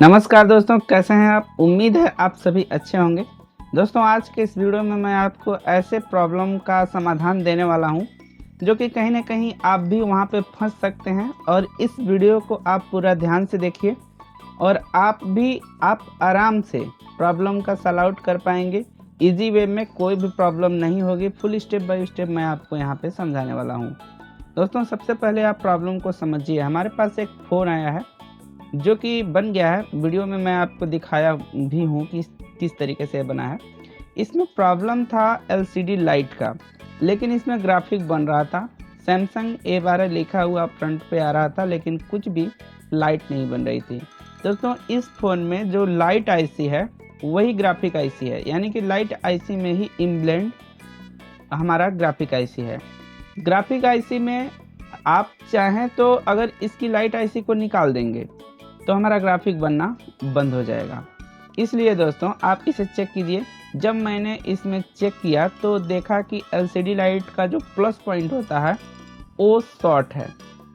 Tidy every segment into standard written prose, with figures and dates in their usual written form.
नमस्कार दोस्तों, कैसे हैं आप। उम्मीद है आप सभी अच्छे होंगे। दोस्तों, आज के इस वीडियो में मैं आपको ऐसे प्रॉब्लम का समाधान देने वाला हूं जो कि कहीं ना कहीं आप भी वहां पे फंस सकते हैं। और इस वीडियो को आप पूरा ध्यान से देखिए और आप आराम से प्रॉब्लम का सॉल्व आउट कर पाएंगे। इजी वे में कोई भी प्रॉब्लम नहीं होगी। फुल स्टेप बाय स्टेप मैं आपको यहाँ पे समझाने वाला हूँ। दोस्तों, सबसे पहले आप प्रॉब्लम को समझिए। हमारे पास एक फ़ोन आया है जो कि बन गया है। वीडियो में मैं आपको दिखाया भी हूँ कि किस तरीके से बना है। इसमें प्रॉब्लम था एलसीडी लाइट का, लेकिन इसमें ग्राफिक बन रहा था। सैमसंग A12 लिखा हुआ फ्रंट पे आ रहा था, लेकिन कुछ भी लाइट नहीं बन रही थी। दोस्तों, इस फ़ोन में जो लाइट आईसी है वही ग्राफिक आईसी है, यानी कि लाइट आईसी में ही इनबिल्ट हमारा ग्राफिक आईसी है। ग्राफिक आईसी में आप चाहें तो अगर इसकी लाइट आईसी को निकाल देंगे तो हमारा ग्राफिक बनना बंद हो जाएगा। इसलिए दोस्तों, आप इसे चेक कीजिए। जब मैंने इसमें चेक किया तो देखा कि एलसीडी लाइट का जो प्लस पॉइंट होता है वो शॉर्ट है,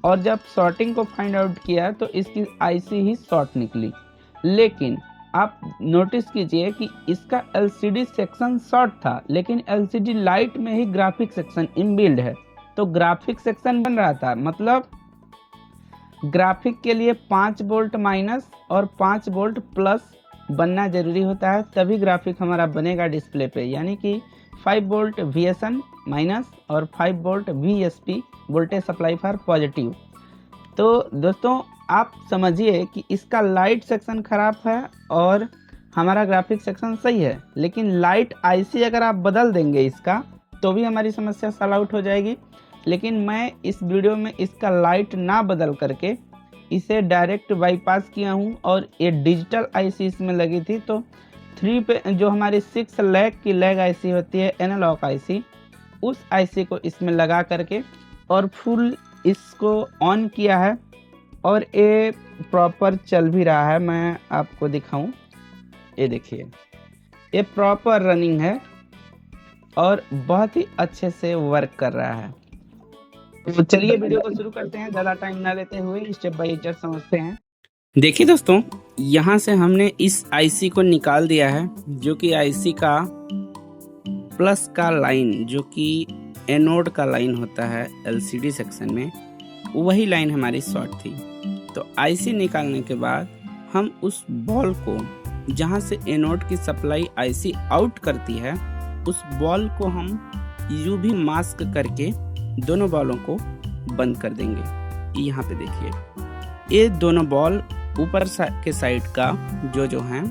और जब शॉर्टिंग को फाइंड आउट किया तो इसकी आईसी ही शॉर्ट निकली। लेकिन आप नोटिस कीजिए कि इसका एलसीडी सेक्शन शॉर्ट था, लेकिन एलसीडी लाइट में ही ग्राफिक सेक्शन इनबिल्ट है। तो ग्राफिक सेक्शन बन रहा था, मतलब ग्राफिक के लिए 5 वोल्ट माइनस और 5 वोल्ट प्लस बनना जरूरी होता है, तभी ग्राफिक हमारा बनेगा डिस्प्ले पे। यानी कि 5 वोल्ट VSN माइनस और 5 volt VSP voltage supply for positive. तो दोस्तों, आप समझिए कि इसका लाइट सेक्शन खराब है और हमारा ग्राफिक सेक्शन सही है। लेकिन लाइट आईसी अगर आप बदल देंगे इसका तो भी हमारी समस्या सॉल्व आउट हो जाएगी। लेकिन मैं इस वीडियो में इसका लाइट ना बदल करके इसे डायरेक्ट बाईपास किया हूँ, और ये डिजिटल आईसी इसमें लगी थी। तो 3 पे जो हमारी 6 लैग की लैग आईसी होती है, एनालॉग आईसी, उस आईसी को इसमें लगा करके और फुल इसको ऑन किया है, और ये प्रॉपर चल भी रहा है। मैं आपको दिखाऊं, ये देखिए, ये प्रॉपर रनिंग है और बहुत ही अच्छे से वर्क कर रहा है। तो चलिए वीडियो को शुरू करते हैं, ज़्यादा टाइम ना लेते हुए स्टेप बाय स्टेप समझते हैं। देखिए दोस्तों, यहाँ से हमने इस आईसी को निकाल दिया है, जो कि आईसी का प्लस का लाइन, जो कि एनोड का लाइन होता है एलसीडी सेक्शन में, वही लाइन हमारी शॉर्ट थी। तो आईसी निकालने के बाद हम उस बॉल को, जहाँ से एनोड की सप्लाई आईसी आउट करती है, उस बॉल को हम यूं भी मास्क करके दोनों बॉलों को बंद कर देंगे। यहाँ पे देखिए, ये दोनों बॉल ऊपर के साइड का जो है,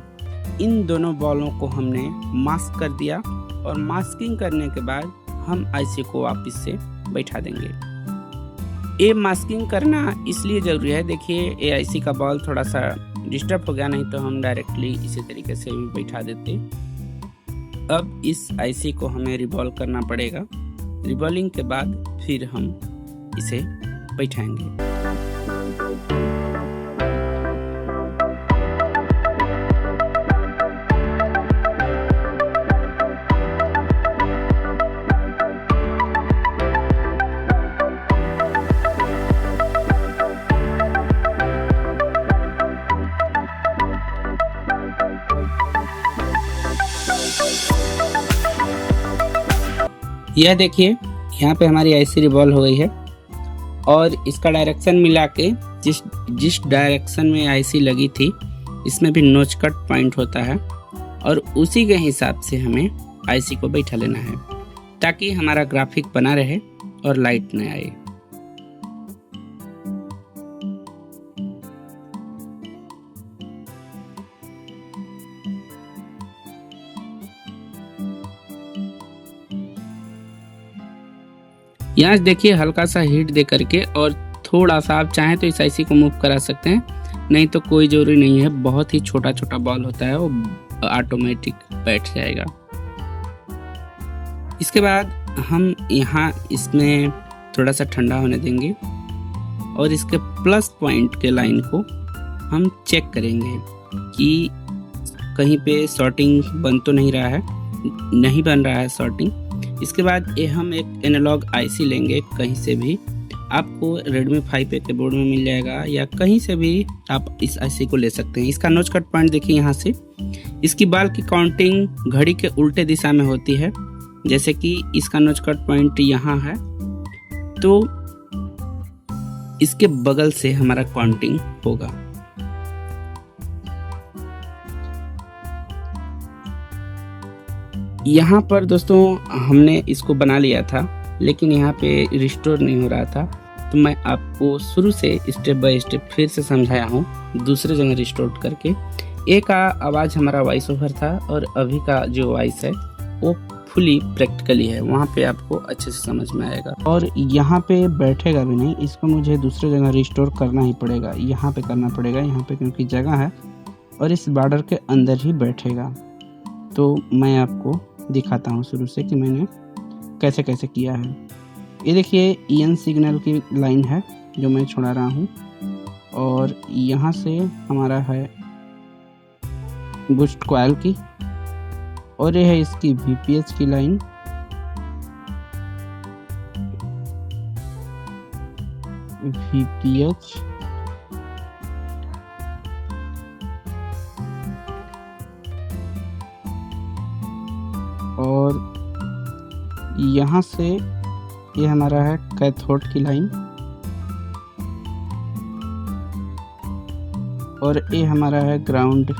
इन दोनों बॉलों को हमने मास्क कर दिया, और मास्किंग करने के बाद हम आईसी को वापस से बैठा देंगे। ये मास्किंग करना इसलिए ज़रूरी है, देखिए ये आईसी का बॉल थोड़ा सा डिस्टर्ब हो गया, नहीं तो हम डायरेक्टली इसी तरीके से भी बैठा देते। अब इस आईसी को हमें रिवॉल्व करना पड़ेगा। रिवॉल्विंग के बाद फिर हम इसे बैठाएंगे। यह देखिए, यहाँ पे हमारी आईसी रिवॉल्व हो गई है, और इसका डायरेक्शन मिला के जिस डायरेक्शन में आईसी लगी थी, इसमें भी नोच कट पॉइंट होता है, और उसी के हिसाब से हमें आईसी को बैठा लेना है, ताकि हमारा ग्राफिक बना रहे और लाइट न आए। यहाँ देखिए, हल्का सा हीट दे करके, और थोड़ा सा आप चाहें तो इस आईसी को मूव करा सकते हैं, नहीं तो कोई जरूरी नहीं है। बहुत ही छोटा छोटा बॉल होता है, वो ऑटोमेटिक बैठ जाएगा। इसके बाद हम यहाँ इसमें थोड़ा सा ठंडा होने देंगे, और इसके प्लस पॉइंट के लाइन को हम चेक करेंगे कि कहीं पे शॉर्टिंग बन तो नहीं रहा है। नहीं बन रहा है शॉर्टिंग। इसके बाद ये हम एक एनालॉग आईसी लेंगे कहीं से भी, आपको Redmi 5A के बोर्ड में मिल जाएगा, या कहीं से भी आप इस IC को ले सकते हैं। इसका नोच कट पॉइंट देखिए यहाँ से। इसकी बाल की काउंटिंग घड़ी के उल्टे दिशा में होती है, जैसे कि इसका नोच कट पॉइंट यहाँ है, तो इसके बगल से हमारा काउंटिंग होगा। यहाँ पर दोस्तों हमने इसको बना लिया था, लेकिन यहाँ पे रिस्टोर नहीं हो रहा था, तो मैं आपको शुरू से स्टेप बाय स्टेप फिर से समझाया हूँ, दूसरे जगह रिस्टोर करके। ए का आवाज़ हमारा वॉइस ओवर था, और अभी का जो वॉइस है वो फुली प्रैक्टिकली है, वहाँ पे आपको अच्छे से समझ में आएगा। और यहाँ पे बैठेगा भी नहीं, इसको मुझे दूसरे जगह रिस्टोर करना ही पड़ेगा, यहाँ पे करना पड़ेगा, यहाँ पे क्योंकि जगह है, और इस बॉर्डर के अंदर ही बैठेगा। तो मैं आपको दिखाता हूँ शुरू से कि मैंने कैसे कैसे किया है। ये देखिए EN सिग्नल की लाइन है जो मैं छोड़ा रहा हूँ, और यहाँ से हमारा है बूस्ट कॉइल की, और ये है इसकी VPH की लाइन। VPH और यहाँ से ये हमारा है कैथोड की लाइन, और ये हमारा है ग्राउंड,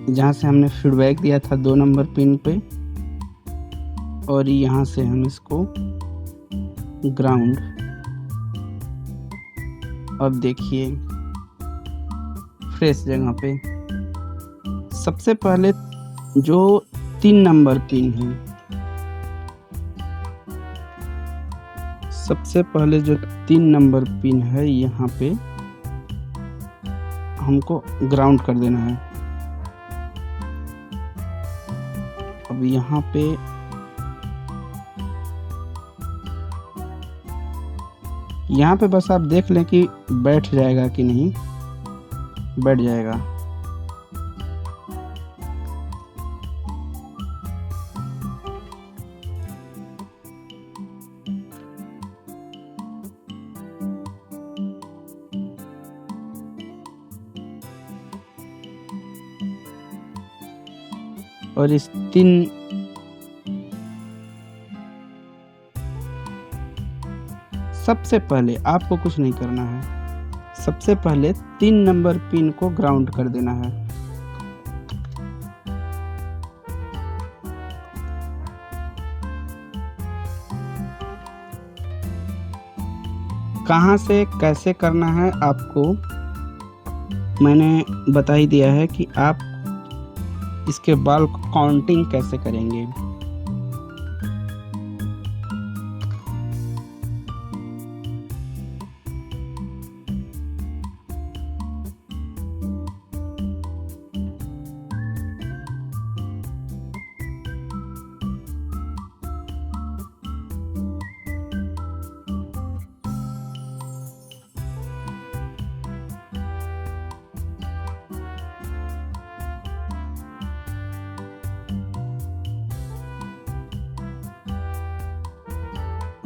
जहाँ से हमने फीडबैक दिया था 2 नंबर पिन पे, और यहाँ से हम इसको ग्राउंड। अब देखिए फ्रेश जगह पे सबसे पहले जो 3 नंबर पिन है, सबसे पहले जो 3 नंबर पिन है यहाँ पे हमको ग्राउंड कर देना है। अब यहाँ पे बस आप देख लें कि बैठ जाएगा कि नहीं। बैठ जाएगा। और इस 3 सबसे पहले आपको कुछ नहीं करना है, सबसे पहले 3 नंबर पिन को ग्राउंड कर देना है। कहाँ से कैसे करना है आपको मैंने बता ही दिया है कि आप इसके बाल काउंटिंग कैसे करेंगे।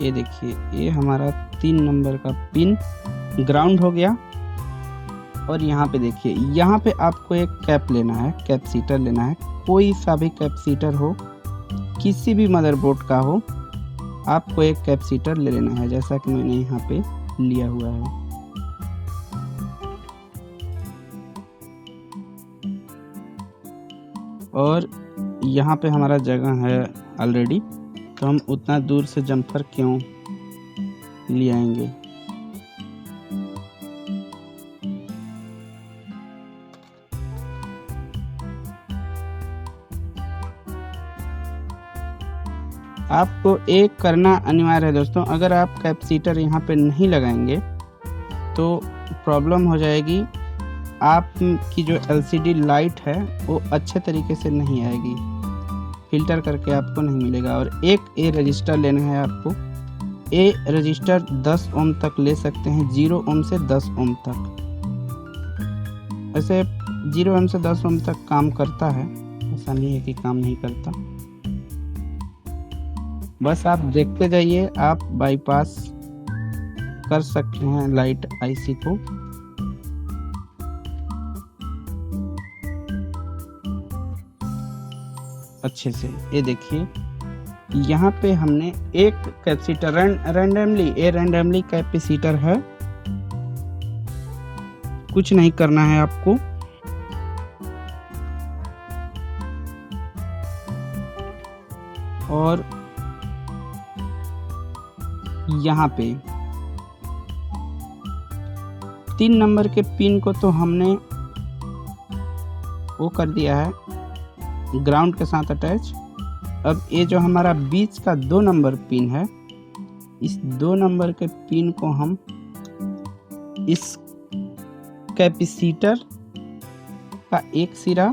ये देखिए ये हमारा 3 नंबर का पिन ग्राउंड हो गया। और यहाँ पे देखिए, यहाँ पे आपको एक कैप लेना है, कैपेसिटर लेना है, कोई सा भी कैपेसिटर हो, किसी भी मदरबोर्ड का हो, आपको एक कैपेसिटर ले लेना है, जैसा कि मैंने यहाँ पे लिया हुआ है। और यहाँ पे हमारा जगह है ऑलरेडी, तो हम उतना दूर से जम्पर क्यों ले आएंगे। आपको एक करना अनिवार्य है दोस्तों, अगर आप कैपेसिटर यहाँ पे नहीं लगाएंगे तो प्रॉब्लम हो जाएगी, आपकी जो LCD लाइट है वो अच्छे तरीके से नहीं आएगी, फिल्टर करके आपको नहीं मिलेगा। और एक ए रजिस्टर लेना है आपको। ए रजिस्टर 10 ओम तक ले सकते हैं, 0 ओम से 10 ओम तक। वैसे 0 ओम से 10 ओम तक काम करता है, ऐसा नहीं है कि काम नहीं करता। बस आप देखते जाइए, आप बाईपास कर सकते हैं लाइट आईसी को। अच्छे से ये देखिए, यहाँ पे हमने एक कैपेसिटर रैंडमली कैपेसिटर है, कुछ नहीं करना है आपको। और यहाँ पे 3 नंबर के पिन को तो हमने वो कर दिया है ग्राउंड के साथ अटैच। अब ये जो हमारा बीच का 2 नंबर पिन है, इस 2 नंबर के पिन को हम इस कैपेसिटर का एक सिरा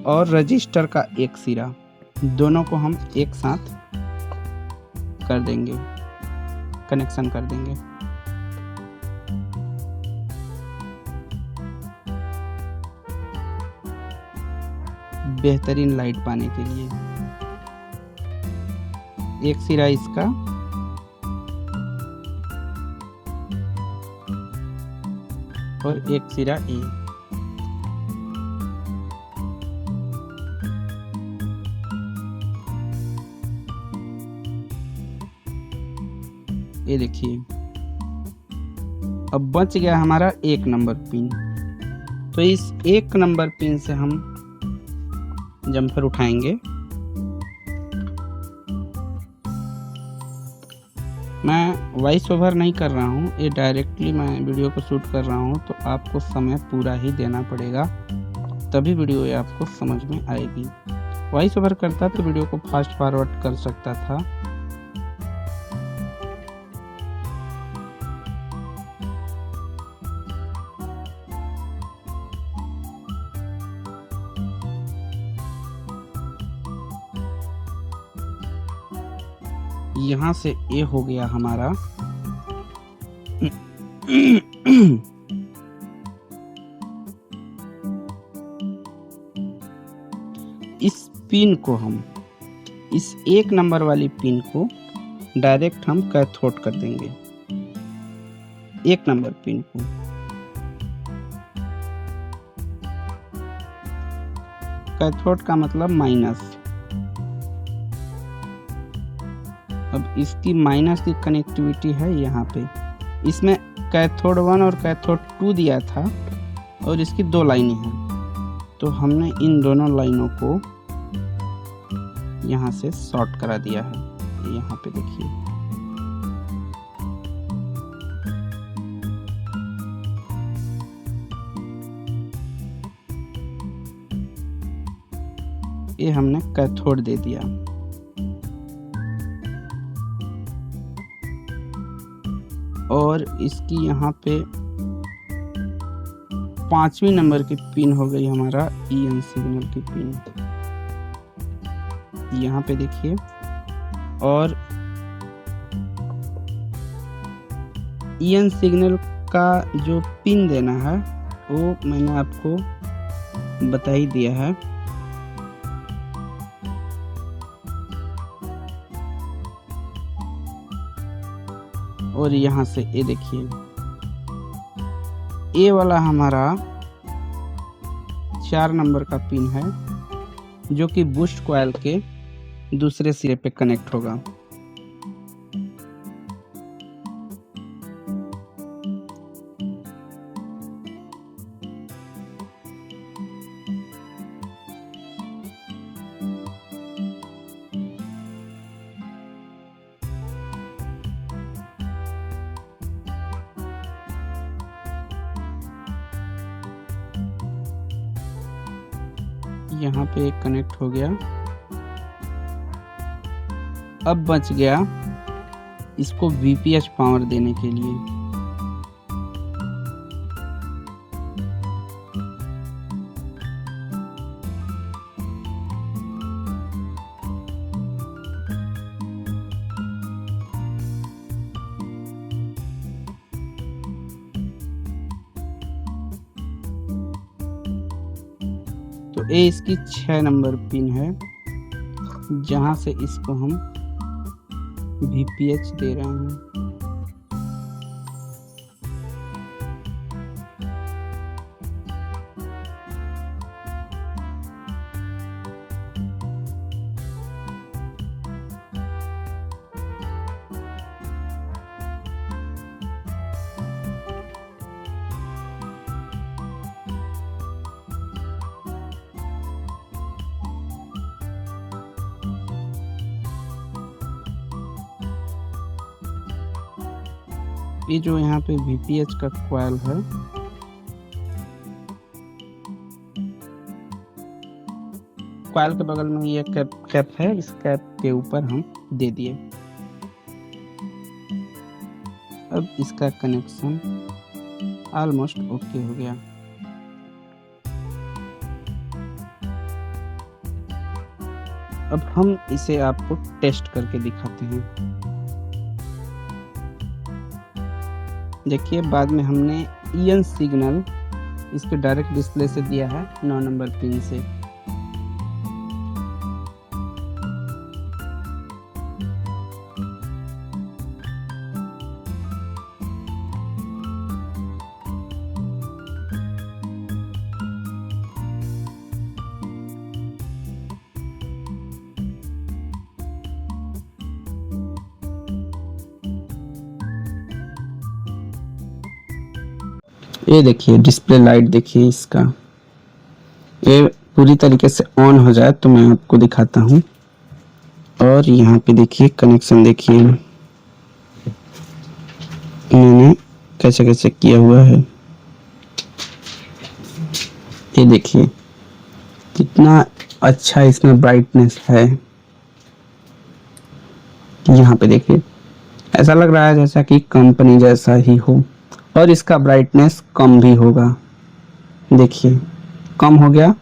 और रजिस्टर का एक सिरा, दोनों को हम एक साथ कर देंगे, कनेक्शन कर देंगे। बेहतरीन लाइट पाने के लिए एक सिरा इसका और एक सिरा ये देखिए, अब बच गया हमारा 1 नंबर पिन। तो इस 1 नंबर पिन से हम जम्पर उठाएंगे। मैं वॉइस ओवर नहीं कर रहा हूँ, ये डायरेक्टली मैं वीडियो को शूट कर रहा हूँ, तो आपको समय पूरा ही देना पड़ेगा, तभी वीडियो ये आपको समझ में आएगी। वॉइस ओवर करता तो वीडियो को फास्ट फॉरवर्ड कर सकता था। यहाँ से ये हो गया हमारा इस पिन को हम, इस 1 नंबर वाली पिन को डायरेक्ट हम कैथोड कर देंगे। 1 नंबर पिन को कैथोड का मतलब माइनस। अब इसकी माइनस की कनेक्टिविटी है यहाँ पे, इसमें कैथोड 1 और कैथोड 2 दिया था और इसकी 2 लाइनें हैं, तो हमने इन दोनों लाइनों को यहाँ से शॉर्ट करा दिया है। यहाँ पे देखिए, ये हमने कैथोड दे दिया। और इसकी यहाँ पे 5वीं नंबर की पिन हो गई हमारा EN सिग्नल की पिन, यहाँ पे देखिए। और EN सिग्नल का जो पिन देना है वो मैंने आपको बता ही दिया है। और यहाँ से ये देखिए, ए वाला हमारा 4 नंबर का पिन है, जो कि बूस्ट कॉइल के दूसरे सिरे पे कनेक्ट होगा। यहाँ पे एक कनेक्ट हो गया। अब बच गया इसको VPH पावर देने के लिए। तो तो ये इसकी 6 नंबर पिन है, जहाँ से इसको हम VPH दे रहे हैं। ये जो यहाँ पे VPH का कॉइल है, कॉइल के बगल में ये कैप है, इस कैप के ऊपर हम दे दिए। अब इसका कनेक्शन ऑलमोस्ट ओके हो गया। अब हम इसे आपको टेस्ट करके दिखाते हैं। देखिए, बाद में हमने EN सिग्नल इसके डायरेक्ट डिस्प्ले से दिया है 9 नंबर पिन से। ये देखिए डिस्प्ले लाइट, देखिए इसका, ये पूरी तरीके से ऑन हो जाए तो मैं आपको दिखाता हूँ। और यहाँ पे देखिए कनेक्शन, देखिए मैंने कैसे कैसे किया हुआ है। ये देखिए कितना अच्छा इसमें ब्राइटनेस है। यहाँ पे देखिए ऐसा लग रहा है जैसा कि कंपनी जैसा ही हो, और इसका ब्राइटनेस कम भी होगा। देखिए कम हो गया,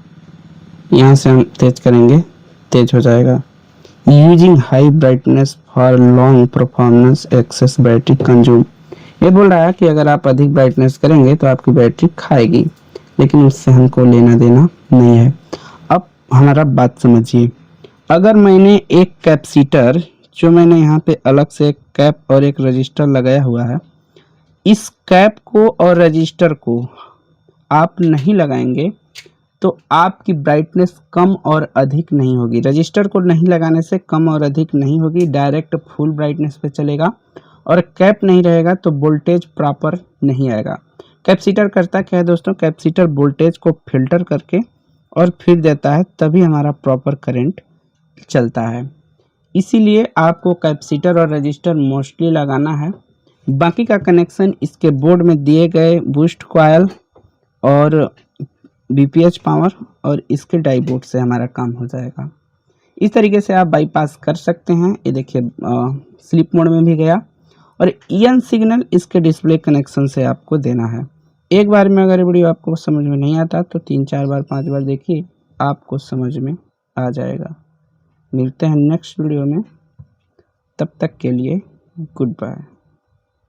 यहाँ से हम तेज करेंगे, तेज हो जाएगा। Using high brightness for long performance excess battery consume. ये बोल रहा है कि अगर आप अधिक ब्राइटनेस करेंगे तो आपकी बैटरी खाएगी, लेकिन उससे हमको लेना देना नहीं है। अब हमारा बात समझिए, अगर मैंने एक कैपेसिटर, जो मैंने यहाँ पे अलग से एक कैप और एक रजिस्टर लगाया हुआ है, इस कैप को और रजिस्टर को आप नहीं लगाएंगे तो आपकी ब्राइटनेस कम और अधिक नहीं होगी। रजिस्टर को नहीं लगाने से कम और अधिक नहीं होगी, डायरेक्ट फुल ब्राइटनेस पे चलेगा। और कैप नहीं रहेगा तो वोल्टेज प्रॉपर नहीं आएगा। कैपेसिटर करता क्या है दोस्तों, कैपेसिटर वोल्टेज को फिल्टर करके और फिर देता है, तभी हमारा प्रॉपर करंट चलता है। इसीलिए आपको कैपेसिटर और रजिस्टर मोस्टली लगाना है। बाकी का कनेक्शन इसके बोर्ड में दिए गए बूस्ट कॉइल और VPH पावर और इसके डाई बोर्ड से हमारा काम हो जाएगा। इस तरीके से आप बाईपास कर सकते हैं। ये देखिए स्लीप मोड में भी गया। और EN सिग्नल इसके डिस्प्ले कनेक्शन से आपको देना है। एक बार में अगर वीडियो आपको समझ में नहीं आता तो 3-4 बार 5 बार देखिए, आपको समझ में आ जाएगा। मिलते हैं नेक्स्ट वीडियो में, तब तक के लिए गुड बाय।